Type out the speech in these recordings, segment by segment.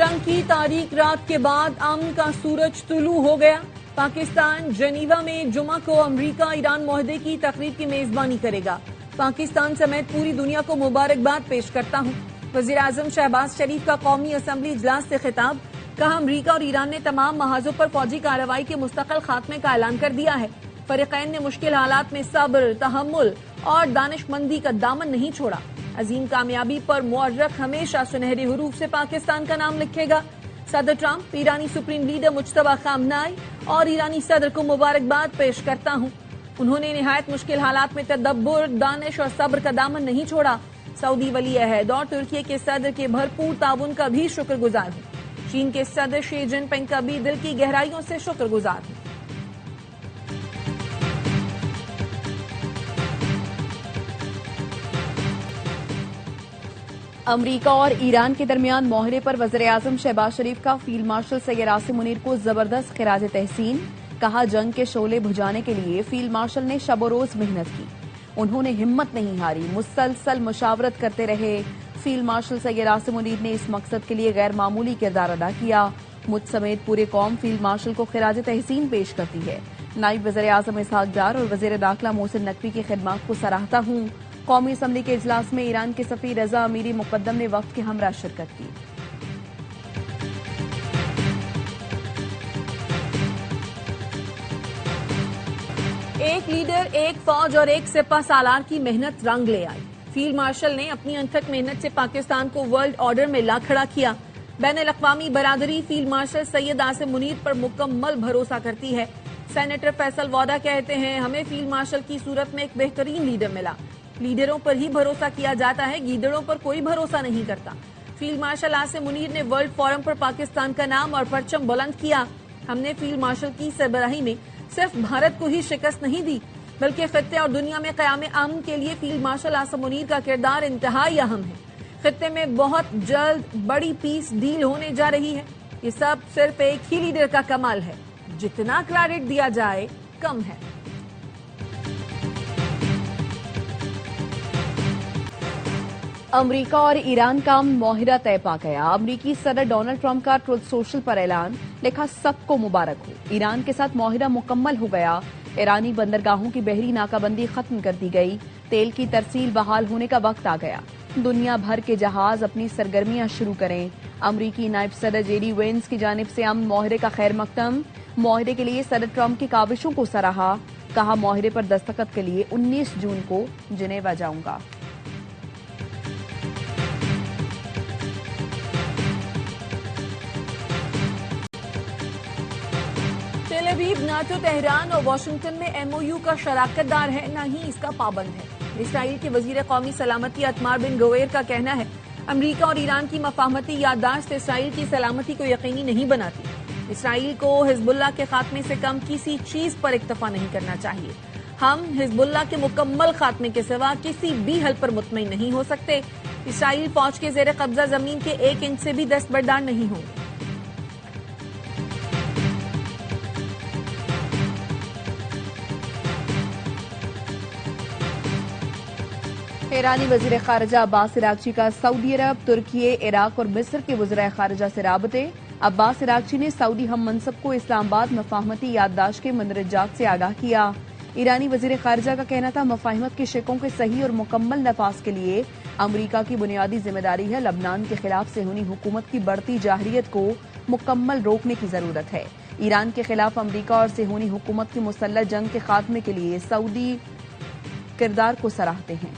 जंग की तारीख रात के बाद अमन का सूरज तुलू हो गया। पाकिस्तान जेनीवा में जुमा को अमेरिका ईरान मुआहदे की तकरीब की मेजबानी करेगा। पाकिस्तान समेत पूरी दुनिया को मुबारकबाद पेश करता हूं। वजीर आजम शहबाज शरीफ का कौमी असम्बली इजलास से खिताब। कहा, अमेरिका और ईरान ने तमाम महाजों पर फौजी कार्रवाई के मुस्तकिल खात्मे का ऐलान कर दिया है। फरीकैन ने मुश्किल हालात में सब्र, तहम्मुल और दानिशमंदी का दामन नहीं छोड़ा। अजीम कामयाबी पर मुअर्रख हमेशा सुनहरे हुरूफ से पाकिस्तान का नाम लिखेगा। सदर ट्रंप, ईरानी सुप्रीम लीडर मुज्तबा खामनाई और ईरानी सदर को मुबारकबाद पेश करता हूं। उन्होंने निहायत मुश्किल हालात में तदब्बुर, दानिश और सब्र का दामन नहीं छोड़ा। सऊदी वली अहद और तुर्की के सदर के भरपूर ताउन का भी शुक्रगुजार हूं। चीन के सदर शी जिनपिंग का भी दिल की गहराइयों से शुक्रगुजार हूं। अमेरिका और ईरान के दरमियान मुआहदे पर वज़ीर आज़म शहबाज शरीफ का फील्ड मार्शल सैयद आसिम मुनीर को जबरदस्त खिराज तहसीन। कहा, जंग के शोले बुझाने के लिए फील्ड मार्शल ने शब रोज मेहनत की। उन्होंने हिम्मत नहीं हारी, मुसलसल मुशावरत करते रहे। फील्ड मार्शल सैयद आसिम मुनीर ने इस मकसद के लिए गैर मामूली किरदार अदा किया। मुझ समेत पूरे कौम फील्ड मार्शल को खिराज तहसीन पेश करती है। नायब वज़ीर आज़म इसहाक डार और वज़ीर दाखिला मोहसिन नकवी की खिदमत को सराहता हूं। कौमी असम्बली के इजलास में ईरान के सफीर रजा अमीरी मुकद्दम ने वक्त के हमरा शिरकत की। एक लीडर, एक फौज और एक सिपा सालार की मेहनत रंग ले आई। फील्ड मार्शल ने अपनी अनथक मेहनत से पाकिस्तान को वर्ल्ड ऑर्डर में ला खड़ा किया। बैन-उल-अक़वामी बरादरी फील्ड मार्शल सैयद आसिम मुनीर पर मुकम्मल भरोसा करती है। सेनेटर फैसल वादा कहते हैं, हमें फील्ड मार्शल की सूरत में एक बेहतरीन लीडर मिला। लीडरों पर ही भरोसा किया जाता है, गीदड़ों पर कोई भरोसा नहीं करता। फील्ड मार्शल आसिम मुनीर ने वर्ल्ड फोरम पर पाकिस्तान का नाम और परचम बुलंद किया। हमने फील्ड मार्शल की सरबराही में सिर्फ भारत को ही शिकस्त नहीं दी, बल्कि खित्ते और दुनिया में क़याम अमन के लिए फील्ड मार्शल आसिम मुनीर का किरदार इंतहाई अहम है। खित्ते में बहुत जल्द बड़ी पीस डील होने जा रही है। ये सब सिर्फ एक ही लीडर का कमाल है। जितना क्रेडिट दिया जाए कम है। अमेरिका और ईरान का मुआहदा तय पा गया। अमेरिकी सदर डोनाल्ड ट्रंप का ट्रुथ सोशल पर ऐलान, लिखा, सबको मुबारक हो। ईरान के साथ मुआहदा मुकम्मल हो गया। ईरानी बंदरगाहों की बहरी नाकाबंदी खत्म कर दी गई। तेल की तरसील बहाल होने का वक्त आ गया। दुनिया भर के जहाज अपनी सरगर्मियां शुरू करें। अमेरिकी नायब सदर जेडी वेंस की जानिब से अमन मुआहदे का खैर मकदम। मुआहदे के लिए सदर ट्रंप की काविशों को सराहा। कहा, मुआहदे पर दस्तखत के लिए 19 जून को जिनेवा जाऊंगा। तेल अवीव नाटो, तेहरान और वाशिंगटन में एमओयू का शराकतदार है, न ही इसका पाबंद है। इसराइल के वजीर कौमी सलामती अतमार बिन गवेर का कहना है, अमेरिका और ईरान की मफाहमती याददाश्त इसराइल की सलामती को यकीनी नहीं बनाती। इसराइल को हिजबुल्लाह के खात्मे से कम किसी चीज पर इक्तफा नहीं करना चाहिए। हम हिजबुल्लाह के मुकम्मल खात्मे के सिवा किसी भी हल पर मुतमईन नहीं हो सकते। इसराइल फौज के जेर कब्जा जमीन के 1 इंच से भी दस्तबरदार नहीं होंगे। ईरानी वजीर खारजा अब्बास इरागची का सऊदी अरब, तुर्की, इराक और मिस्र के वज़ीर खारजा से राबते। अब्बास इरागची ने सऊदी हम मनसब को इस्लामाबाद मफाहमती याददाश्त के मंदरजात से आगाह किया। ईरानी वजीर खारजा का कहना था, मफाहमत के शिकों के सही और मुकम्मल नफाज के लिए अमरीका की बुनियादी जिम्मेदारी है। लबनान के खिलाफ सेहूनी हुकूमत की बढ़ती जाहरियत को मुकम्मल रोकने की जरूरत है। ईरान के खिलाफ अमरीका और सेहूनी हुकूमत की मुसल्लह जंग के खात्मे के लिए सऊदी किरदार को सराहते हैं।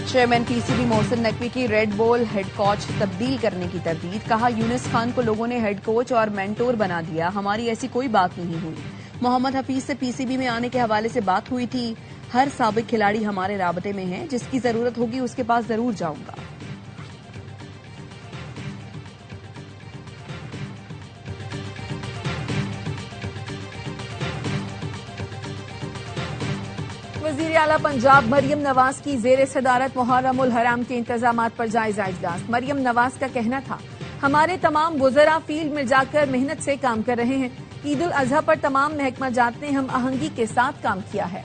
चेयरमैन पीसीबी मोहसिन नकवी की रेड बॉल हेड कोच तब्दील करने की तरदीद। कहा, यूनिस खान को लोगों ने हेड कोच और मेंटोर बना दिया, हमारी ऐसी कोई बात नहीं हुई। मोहम्मद हफीज से पीसीबी में आने के हवाले से बात हुई थी। हर साबिक खिलाड़ी हमारे राबते में है, जिसकी जरूरत होगी उसके पास जरूर जाऊंगा। वज़ीर आला पंजाब मरियम नवाज की ज़ेर सदारत मुहर्रम उल हराम के इंतजामात पर जायजा इजलास। मरियम नवाज का कहना था, हमारे तमाम वुज़रा फील्ड में जाकर मेहनत से काम कर रहे हैं। ईद उल अजहा पर तमाम महकमा जात ने हम आहंगी के साथ काम किया है।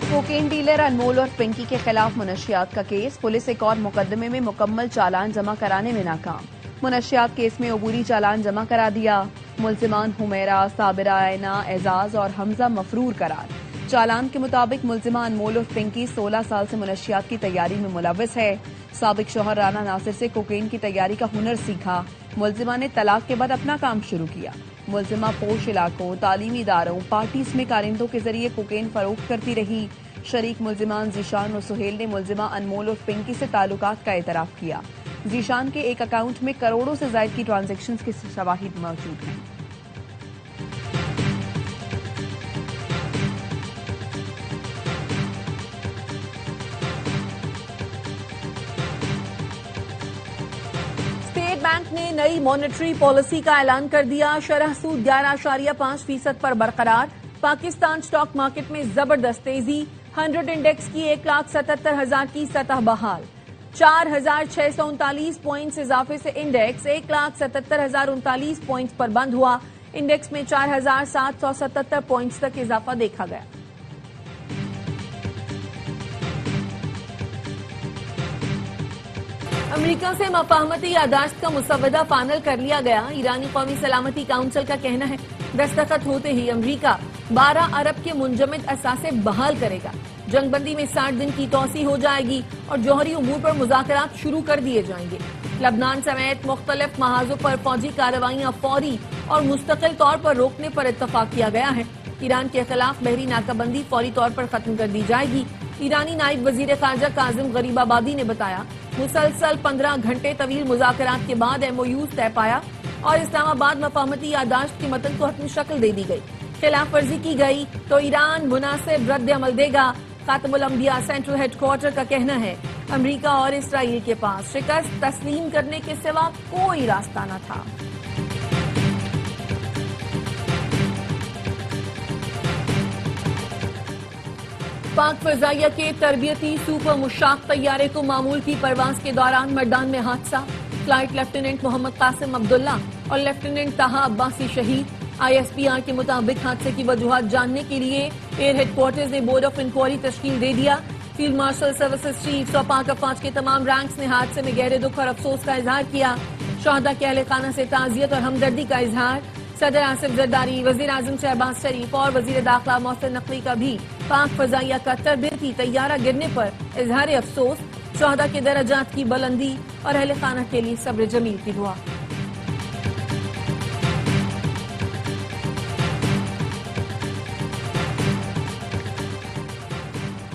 कोकेन डीलर अनमोल और पिंकी के खिलाफ मुनशियात का केस। पुलिस एक और मुकदमे में मुकम्मल चालान जमा कराने में नाकाम। मुनशियात केस में अबूरी चालान जमा करा दिया। मुल्जिमान हुमैरा, साबिरा, ऐना, एजाज और हमजा मफरूर करार। चालान के मुताबिक मुल्जिमा अनमोल और पिंकी 16 साल से मुनशियात की तैयारी में मुलव्वस है। साबिक शौहर राना नासिर से कोकेन की तैयारी का हुनर सीखा। मुल्जिमा ने तलाक के बाद अपना काम शुरू किया। मुल्जिमा पोश इलाकों, तालीमी इदारों, पार्टीज में कारिंदों के जरिए कोकेन फरोख्त करती रही। शरीक मुल्जिमान जीशान और सुहेल ने मुल्जिमा अनमोल और पिंकी से ताल्लुकात का एतराफ किया। जीशान के एक अकाउंट में करोड़ों से ज्यादा की ट्रांजैक्शंस की शवाहिद मौजूद हैं। स्टेट बैंक ने नई मॉनेटरी पॉलिसी का ऐलान कर दिया। शरह सूद 11.5% पर बरकरार। पाकिस्तान स्टॉक मार्केट में जबरदस्त तेजी। 100 इंडेक्स की 1,77,000 की सतह बहाल। 4,639 पॉइंट्स इजाफे से इंडेक्स 1,77,039 पॉइंट्स पर बंद हुआ। इंडेक्स में 4,777 पॉइंट्स तक इजाफा देखा गया। अमेरिका से मफाहमती यादाश्त का मुसवदा फाइनल कर लिया गया। ईरानी कौमी सलामती काउंसिल का कहना है दस्तखत होते ही अमेरिका 12 अरब के मुंजमद असासे बहाल करेगा। जंगबंदी में 60 दिन की तोसी हो जाएगी और जौहरी उमूर पर मुज़ाकरात शुरू कर दिए जाएंगे। लबनान समेत मुख्तलिफ महाजों पर फौजी कार्रवाइयां फौरी और मुस्तकिल तौर पर रोकने पर इत्तफाक किया गया है। ईरान के खिलाफ बहरी नाकाबंदी फौरी तौर पर खत्म कर दी जाएगी। ईरानी नायब वजीर खारजा काजिम गरीबाबादी ने बताया मुसलसल 15 घंटे तवील मुज़ाकरात के बाद MOUs तय पाया और इस्लामाबाद मफाहमती यादाश्त के मतन को हतमी शक्ल दे दी गई। खिलाफ वर्जी की गई तो ईरान मुनासिब रद्द अमल देगा। खातमुल अंबिया सेंट्रल हेडक्वार्टर का कहना है अमेरिका और इसराइल के पास शिकस्त तस्लीम करने के सिवा कोई रास्ता न था। पाक फजाइया के तरबियती सुपर मुशाक तैयारे को मामूल की परवाज के दौरान मैदान में हादसा। फ्लाइट लेफ्टिनेंट मोहम्मद कासिम अब्दुल्ला और लेफ्टिनेंट ताहा अब्बासी शहीद। ISPR के मुताबिक हादसे की वजूहात जानने के लिए एयर हेडक्वार्टर्स ने बोर्ड ऑफ इंक्वायरी तश्कील दे दिया। फील्ड मार्शल सर्विसेज चीफ और पाक अफवाज के तमाम रैंक्स ने हादसे में गहरे दुख और अफसोस का इजहार किया। शहदा के अहले खाना से ताजियत और हमदर्दी का इजहार। सदर आसिफ जरदारी, वजीर आजम शहबाज शरीफ और वजीर दाखिला मोहसिन नकवी का भी पाक फजाइया का तरबियती तैयारा गिरने पर इजहार अफसोस। शहदा के दर्जात की बुलंदी और अहले खाना के लिए सब्र जमील की दुआ।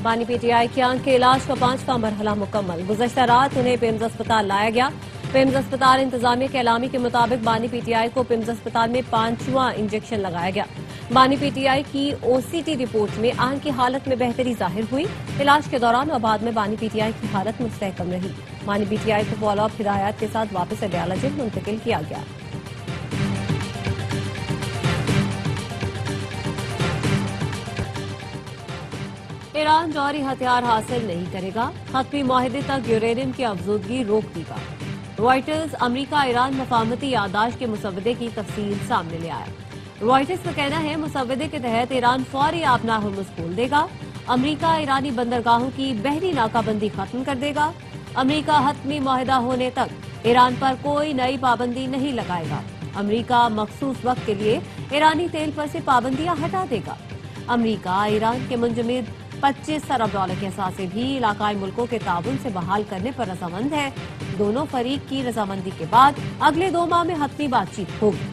बानी PTI की आंख के इलाज का 5वां मरहला मुकम्मल। गुज़श्ता रात उन्हें पिम्स अस्पताल लाया गया। पिम्स अस्पताल इंतजामिया के एलामी के मुताबिक बानी PTI को पिम्स अस्पताल में 5वां इंजेक्शन लगाया गया। बानी PTI की OCT रिपोर्ट में आंख की हालत में बेहतरी जाहिर हुई। इलाज के दौरान और बाद में बानी PTI की हालत मुस्तहकम रही। बानी PTI को फॉलोअप हिदायत के साथ वापस डायलिसिस मुंतकिल किया गया। ईरान जौहरी हथियार हासिल नहीं करेगा। खत्मी मुआहदे तक यूरेनियम की अफजूदगी रोक देगा। रॉयटर्स अमेरिका ईरान मफाहमती यादाश्त के मुसवदे की तफसील सामने ले आया। रॉयटर्स का कहना है मुसवदे के तहत ईरान फौरी आपना हुर्मुज़ खोल देगा। अमेरिका ईरानी बंदरगाहों की बहरी नाकाबंदी खत्म कर देगा। अमेरिका हतमी मुआहदा होने तक ईरान पर कोई नई पाबंदी नहीं लगाएगा। अमेरिका मखसूस वक्त के लिए ईरानी तेल पर से पाबंदियां हटा देगा। अमेरिका ईरान के मुंजमद 25 अरब डॉलर के असासे भी इलाकाई मुल्कों के ताउन से बहाल करने पर रजामंद है। दोनों फरीक की रजामंदी के बाद अगले 2 माह में हतमी बातचीत होगी।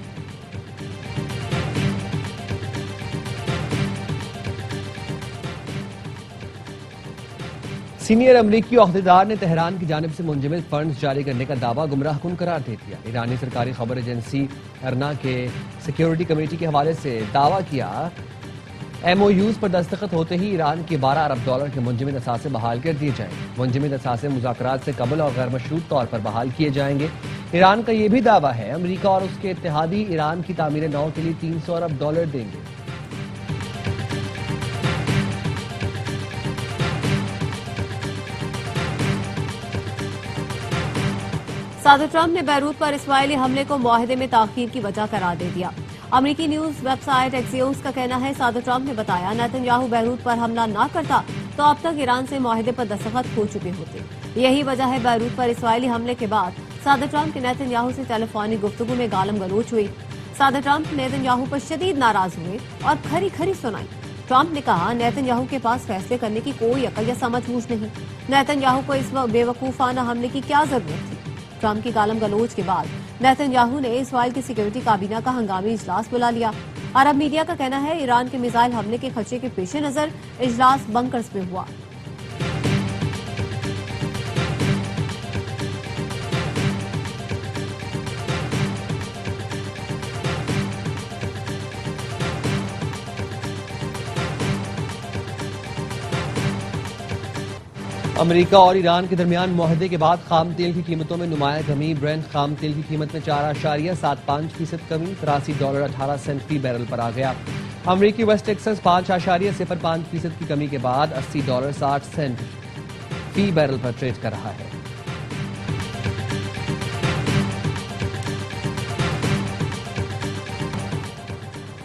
सीनियर अमरीकी अहदेदार ने तेहरान की जानिब से मुंजमद फंड्स जारी करने का दावा गुमराहकुन करार दे दिया। ईरानी सरकारी खबर एजेंसी अर्ना के सिक्योरिटी कमेटी के हवाले से दावा किया MOUs पर दस्तखत होते ही ईरान के 12 अरब डॉलर के मुंजमद असासे बहाल कर दिए जाएंगे। मुंजमद असासे मुज़ाकरात से कबल और गैर मशरूत तौर पर बहाल किए जाएंगे। ईरान का यह भी दावा है अमेरिका और उसके इत्तेहादी ईरान की तामीर नौ के लिए 300 अरब डॉलर देंगे। सादर ट्रंप ने बैरूत पर इस्राएली हमले को मुआहदे में ताखीर की वजह करार दे दिया। अमेरिकी न्यूज वेबसाइट एक्सियोस का कहना है, सादर ट्रंप ने बताया, नेतन्याहू बैरूत पर हमला न करता तो अब तक ईरान से मुआहदे पर दस्तखत हो चुके होते। यही वजह है बैरूत पर इस्राएली हमले के बाद सादर ट्रंप की नेतन्याहू से टेलीफोनिक गुफ्तगू में गालम गलोच हुई। सादर ट्रंप नेतन्याहू पर शदीद नाराज हुए और खरी खरी सुनाई। ट्रंप ने कहा, नेतन्याहू के पास फैसले करने की कोई अकल या समझबूझ नहीं। नेतन्याहू को इस वक्त बेवकूफाना हमले की क्या जरूरत थी। ट्रंप की गालम गलोच के बाद नेतन्याहू ने इस्राएल की सिक्योरिटी काबीना का हंगामी इजलास बुला लिया। अरब मीडिया का कहना है, ईरान के मिसाइल हमले के खदशे के पेश नजर इजलास बंकर्स में हुआ। अमेरिका और ईरान के दरमियान मुआहदे के बाद खाम तेल की कीमतों में नुमाया कमी। ब्रेंट खाम तेल की कीमत में 4.75% कमी, $83.18 फी बैरल पर आ गया। अमेरिकी वेस्ट टेक्सास 5.05% की कमी के बाद $80.60 फी बैरल पर ट्रेड कर रहा है।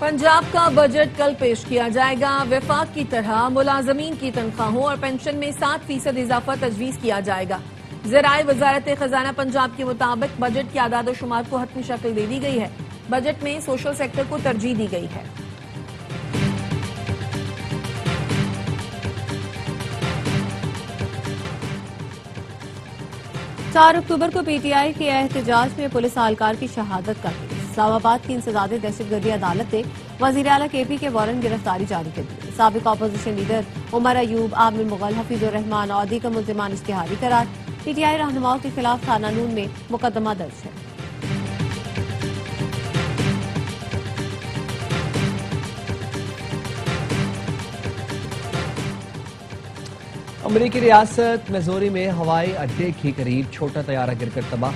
पंजाब का बजट कल पेश किया जाएगा। विफाक की तरह मुलाजमीन की तनख्वाहों और पेंशन में 7% इजाफा तजवीज किया जाएगा। ज़राए वजारत खजाना पंजाब के मुताबिक बजट की आदाद शुमार को हतमी शक्ल दे दी गई है। बजट में सोशल सेक्टर को तरजीह दी गई है। 4 अक्टूबर को पीटीआई के एहतजाज में पुलिस एहलकार की शहादत का केस। इस्लामाबाद की इंसदादी दहशतगर्दी अदालत ने वजीर आला केपी के वारंट गिरफ्तारी जारी कर दी। साबिक अपोजिशन लीडर उमर अयूब, आमिर मुगल, हफीजुर रहमान और दीगर मुल्जिमान इश्तिहारी करार। पीटीआई रहनुमाओं के खिलाफ थाना नून में मुकदमा दर्ज है। अमेरिकी रियासत मिजोरी में हवाई अड्डे के करीब छोटा तैयारा गिरकर तबाह,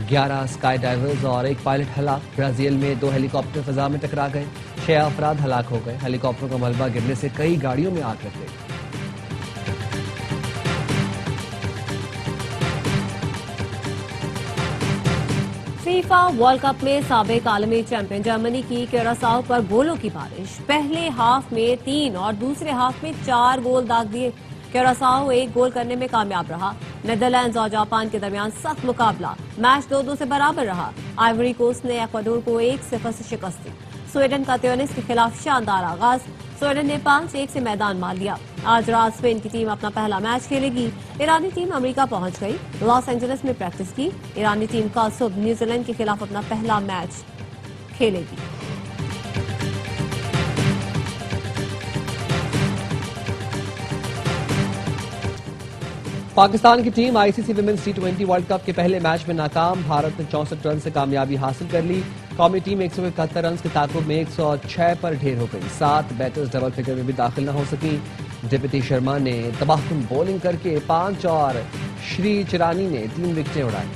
11 स्काई डाइवर्स और एक पायलट हलाक। ब्राजील में 2 हेलीकॉप्टर फिजा में टकरा गए, 6 अफराद हलाक हो गए। हेलीकॉप्टर का मलबा गिरने से कई गाड़ियों में आग लग गई। फीफा वर्ल्ड कप में साबिक आलमी चैंपियन जर्मनी की क्यूरासाओ पर गोलों की बारिश। पहले हाफ में 3 और दूसरे हाफ में 4 गोल दाग दिए। क्यूरासाओ 1 गोल करने में कामयाब रहा। नेदरलैंड्स और जापान के दरमियान सख्त मुकाबला, मैच 2-2 से बराबर रहा। आइवरी कोस्ट ने इक्वाडोर को 1-0 से शिकस्त दी। स्वीडन का ट्यूनिस के खिलाफ शानदार आगाज, स्वीडन ने 5-1 से मैदान मार लिया। आज रात स्पेन की टीम अपना पहला मैच खेलेगी। ईरानी टीम अमेरिका पहुंच गई, लॉस एंजलिस में प्रैक्टिस की। ईरानी टीम कल सुबह न्यूजीलैंड के खिलाफ अपना पहला मैच खेलेगी। पाकिस्तान की team ICC women's T20 world cup के पहले मैच में नाकाम। भारत ने 64 रन से कामयाबी हासिल कर ली। कौमी टीम 171 रन के ताकुब में 106 पर ढेर हो गई। 7 बैटर्स डबल फिगर में भी दाखिल न हो सकी। डिप्टी शर्मा ने तबाहकुन बॉलिंग करके 5 और श्री चिरानी ने 3 विकेटें उड़ाई।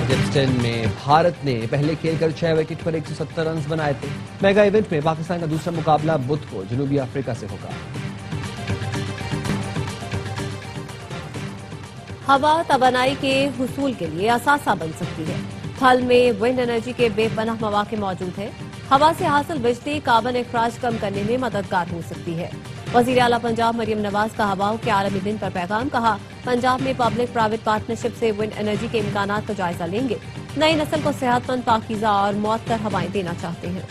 टेस्ट में भारत ने पहले खेलकर 6 विकेट पर 170 रन बनाए थे। मेगा इवेंट में पाकिस्तान का दूसरा मुकाबला बुध को जनूबी अफ्रीका से होगा। हवा तवानाई के हुसूल के लिए असासा बन सकती है। थल में विंड एनर्जी के बेपनाह मौके मौजूद है। हवा से हासिल बिजली कार्बन अखराज कम करने में मददगार हो सकती है। वजीर आला पंजाब मरियम नवाज का हवाओं के आलमी दिन पर पैगाम, कहा, पंजाब में पब्लिक प्राइवेट पार्टनरशिप से विंड एनर्जी के इम्कानात का जायजा लेंगे। नई नस्ल को सेहतमंद, पाकीज़ा और मौतकर हवाएं देना चाहते हैं।